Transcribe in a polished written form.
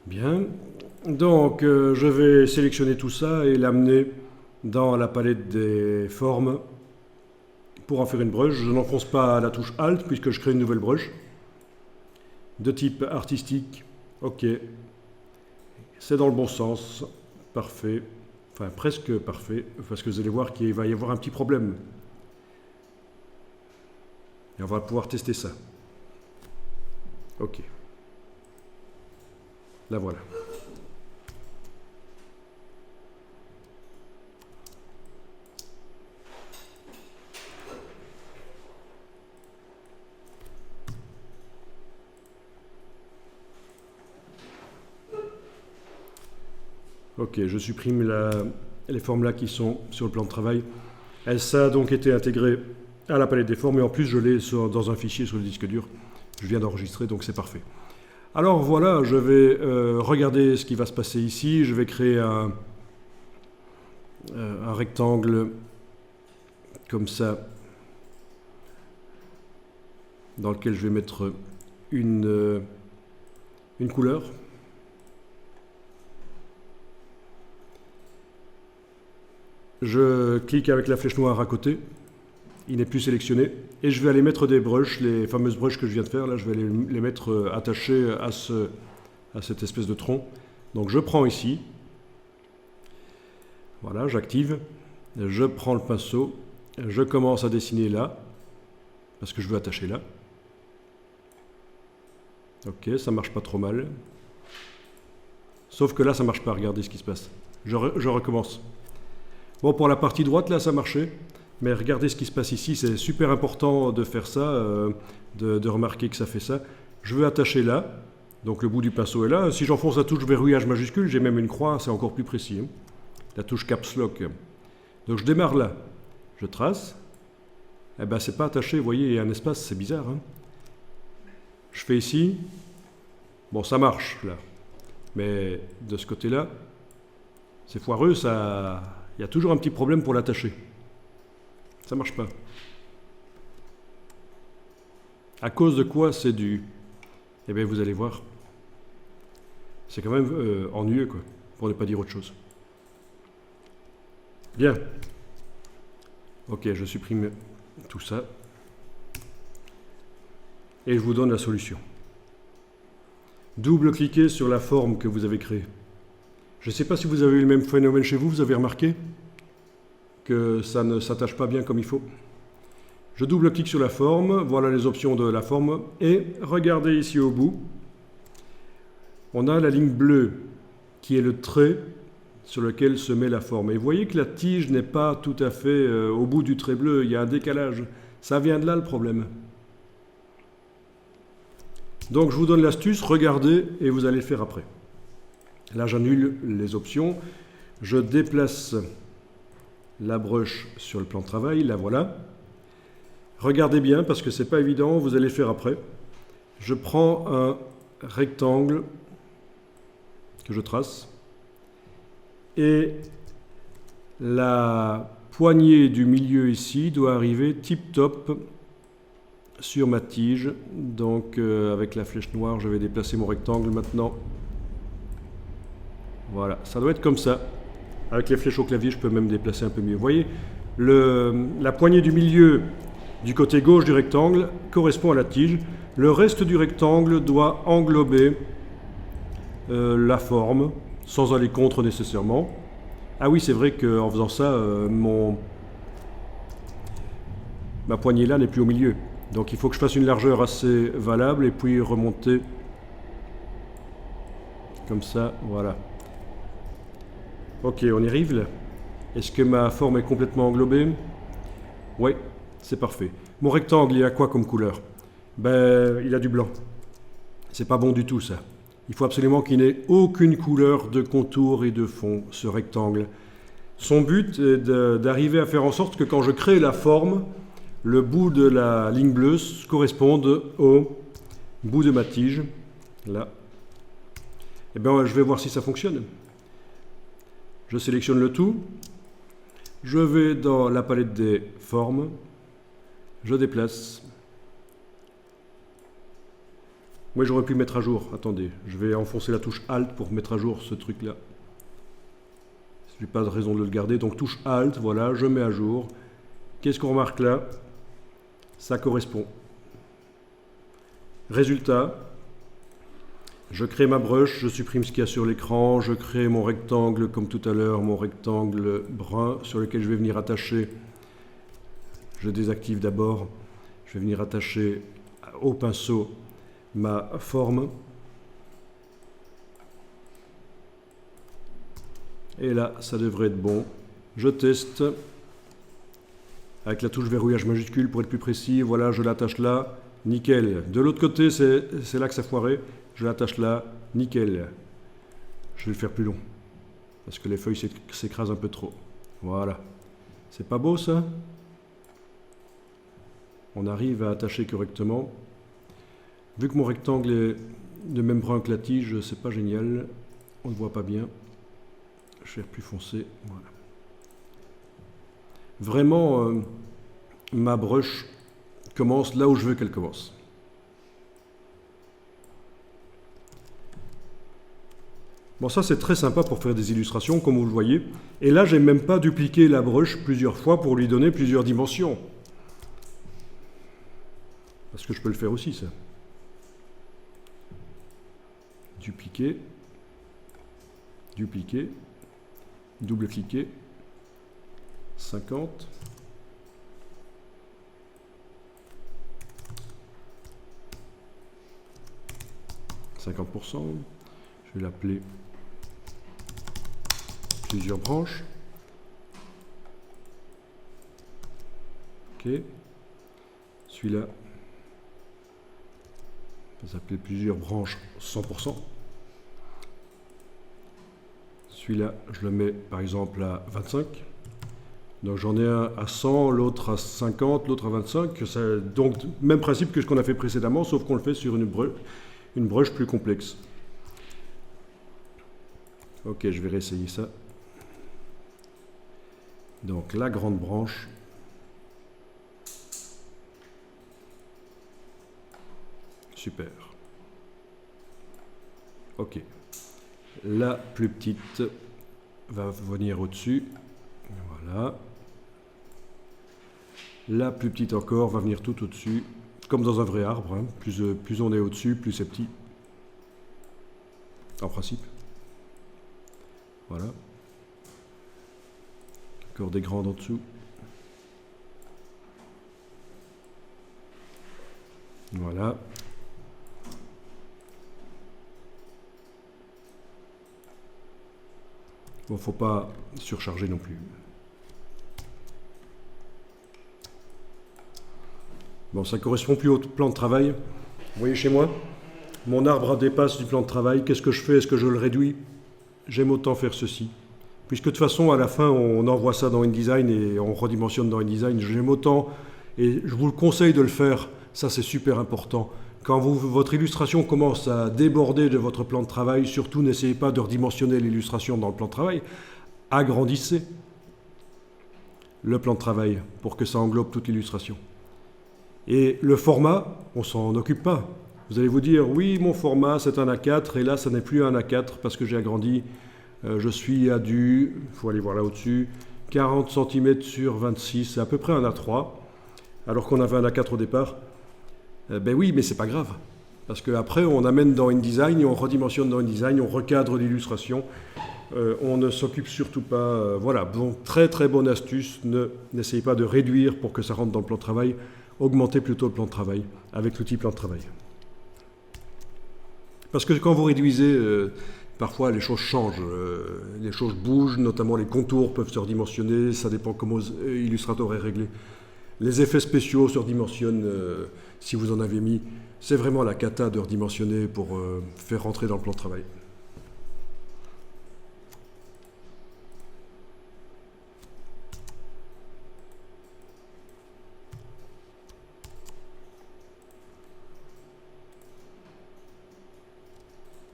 Bien. Donc, je vais sélectionner tout ça et l'amener dans la palette des formes pour en faire une brush. Je n'enfonce pas la touche Alt puisque je crée une nouvelle brush de type artistique. Ok, c'est dans le bon sens. Parfait. Enfin, presque parfait, parce que vous allez voir qu'il va y avoir un petit problème. Et on va pouvoir tester ça. Ok. La voilà. Ok, je supprime les formes là qui sont sur le plan de travail. Ça a donc été intégré à la palette des formes et en plus je l'ai dans un fichier sur le disque dur. Je viens d'enregistrer donc c'est parfait. Alors voilà, je vais regarder ce qui va se passer ici. Je vais créer un rectangle comme ça dans lequel je vais mettre une couleur. Je clique avec la flèche noire à côté, il n'est plus sélectionné, et je vais aller mettre des brushes, les fameuses brushes que je viens de faire, là je vais les mettre attachées à cette espèce de tronc. Donc je prends ici, voilà, j'active, je prends le pinceau, je commence à dessiner là, parce que je veux attacher là. Ok, ça marche pas trop mal. Sauf que là ça marche pas, regardez ce qui se passe. Je recommence. Bon, pour la partie droite, là, ça marchait. Mais regardez ce qui se passe ici. C'est super important de faire ça, de remarquer que ça fait ça. Je veux attacher là. Donc le bout du pinceau est là. Si j'enfonce la touche verrouillage majuscule, j'ai même une croix, c'est encore plus précis. Hein. La touche Caps Lock. Donc je démarre là. Je trace. Eh ben, c'est pas attaché. Vous voyez, il y a un espace, c'est bizarre. Hein. Je fais ici. Bon, ça marche, là. Mais de ce côté-là, c'est foireux, ça... Il y a toujours un petit problème pour l'attacher. Ça marche pas. À cause de quoi c'est dû? Eh bien, vous allez voir. C'est quand même ennuyeux, quoi, pour ne pas dire autre chose. Bien. Ok, je supprime tout ça. Et je vous donne la solution. Double-cliquez sur la forme que vous avez créée. Je ne sais pas si vous avez eu le même phénomène chez vous, vous avez remarqué que ça ne s'attache pas bien comme il faut. Je double-clique sur la forme, voilà les options de la forme, et regardez ici au bout, on a la ligne bleue qui est le trait sur lequel se met la forme. Et vous voyez que la tige n'est pas tout à fait au bout du trait bleu, il y a un décalage. Ça vient de là le problème. Donc je vous donne l'astuce, regardez et vous allez le faire après. Là, j'annule les options. Je déplace la brush sur le plan de travail. La voilà. Regardez bien parce que ce n'est pas évident. Vous allez le faire après. Je prends un rectangle que je trace. Et la poignée du milieu ici doit arriver tip-top sur ma tige. Donc, avec la flèche noire, je vais déplacer mon rectangle maintenant. Voilà, ça doit être comme ça. Avec les flèches au clavier, je peux même déplacer un peu mieux. Vous voyez, la poignée du milieu du côté gauche du rectangle correspond à la tige. Le reste du rectangle doit englober la forme, sans aller contre nécessairement. Ah oui, c'est vrai qu'en faisant ça, ma poignée là n'est plus au milieu. Donc il faut que je fasse une largeur assez valable et puis remonter comme ça, voilà. Ok, on y arrive là. Est-ce que ma forme est complètement englobée? Oui, c'est parfait. Mon rectangle, il a quoi comme couleur? Ben, il a du blanc. C'est pas bon du tout ça. Il faut absolument qu'il n'ait aucune couleur de contour et de fond, ce rectangle. Son but est d'arriver à faire en sorte que quand je crée la forme, le bout de la ligne bleue corresponde au bout de ma tige. Là. Eh bien, je vais voir si ça fonctionne. Je sélectionne le tout, je vais dans la palette des formes, je déplace, Moi j'aurais pu mettre à jour. Attendez, je vais enfoncer la touche Alt pour mettre à jour ce truc-là. Je n'ai pas de raison de le garder. Donc touche Alt, voilà, je mets à jour. Qu'est-ce qu'on remarque là? Ça correspond. Résultat, je crée ma brush, je supprime ce qu'il y a sur l'écran, je crée mon rectangle comme tout à l'heure, mon rectangle brun sur lequel je vais venir attacher. Je désactive d'abord, je vais venir attacher au pinceau ma forme. Et là, ça devrait être bon. Je teste avec la touche verrouillage majuscule pour être plus précis. Voilà, je l'attache là, nickel. De l'autre côté, c'est là que ça foirait. Je l'attache là, nickel. Je vais le faire plus long parce que les feuilles s'écrasent un peu trop. Voilà. C'est pas beau ça? On arrive à attacher correctement. Vu que mon rectangle est de même brun que la tige, c'est pas génial. On ne voit pas bien. Je vais faire plus foncé. Voilà. Vraiment, ma brush commence là où je veux qu'elle commence. Bon, ça c'est très sympa pour faire des illustrations, comme vous le voyez. Et là, j'ai même pas dupliqué la brush plusieurs fois pour lui donner plusieurs dimensions. Parce que je peux le faire aussi, ça. Dupliquer, dupliquer, double-cliquer, 50. « 50%. Je vais l'appeler plusieurs branches. Ok. Celui-là, on va s'appeler plusieurs branches 100%. Celui-là, je le mets par exemple à 25. Donc j'en ai un à 100, l'autre à 50, l'autre à 25. Donc même principe que ce qu'on a fait précédemment, sauf qu'on le fait sur une brush plus complexe. Ok, je vais réessayer ça. Donc la grande branche. Super. Ok. La plus petite va venir au-dessus. Voilà. La plus petite encore va venir tout au-dessus. Comme dans un vrai arbre. Hein. Plus on est au-dessus, plus c'est petit. En principe. Voilà. Encore des grandes en dessous. Voilà. Bon, faut pas surcharger non plus. Bon, ça correspond plus au plan de travail. Vous voyez chez moi, mon arbre dépasse du plan de travail. Qu'est-ce que je fais? Est-ce que je le réduis? J'aime autant faire ceci. Puisque de toute façon, à la fin, on envoie ça dans InDesign et on redimensionne dans InDesign. J'aime autant, et je vous le conseille de le faire, ça c'est super important. Quand votre illustration commence à déborder de votre plan de travail, surtout n'essayez pas de redimensionner l'illustration dans le plan de travail. Agrandissez le plan de travail pour que ça englobe toute l'illustration. Et le format, on s'en occupe pas. Vous allez vous dire, oui, mon format c'est un A4, et là ça n'est plus un A4 parce que j'ai agrandi. Je suis à il faut aller voir là au-dessus, 40 cm sur 26, c'est à peu près un A3, alors qu'on avait un A4 au départ. Ben oui, mais c'est pas grave, parce qu'après on amène dans InDesign, on redimensionne dans InDesign, on recadre l'illustration, on ne s'occupe surtout pas, voilà, donc très très bonne astuce, n'essayez pas de réduire pour que ça rentre dans le plan de travail, augmentez plutôt le plan de travail avec l'outil plan de travail. Parce que quand vous réduisez, parfois les choses changent, les choses bougent, notamment les contours peuvent se redimensionner, ça dépend comment Illustrator est réglé. Les effets spéciaux se redimensionnent si vous en avez mis. C'est vraiment la cata de redimensionner pour faire rentrer dans le plan de travail.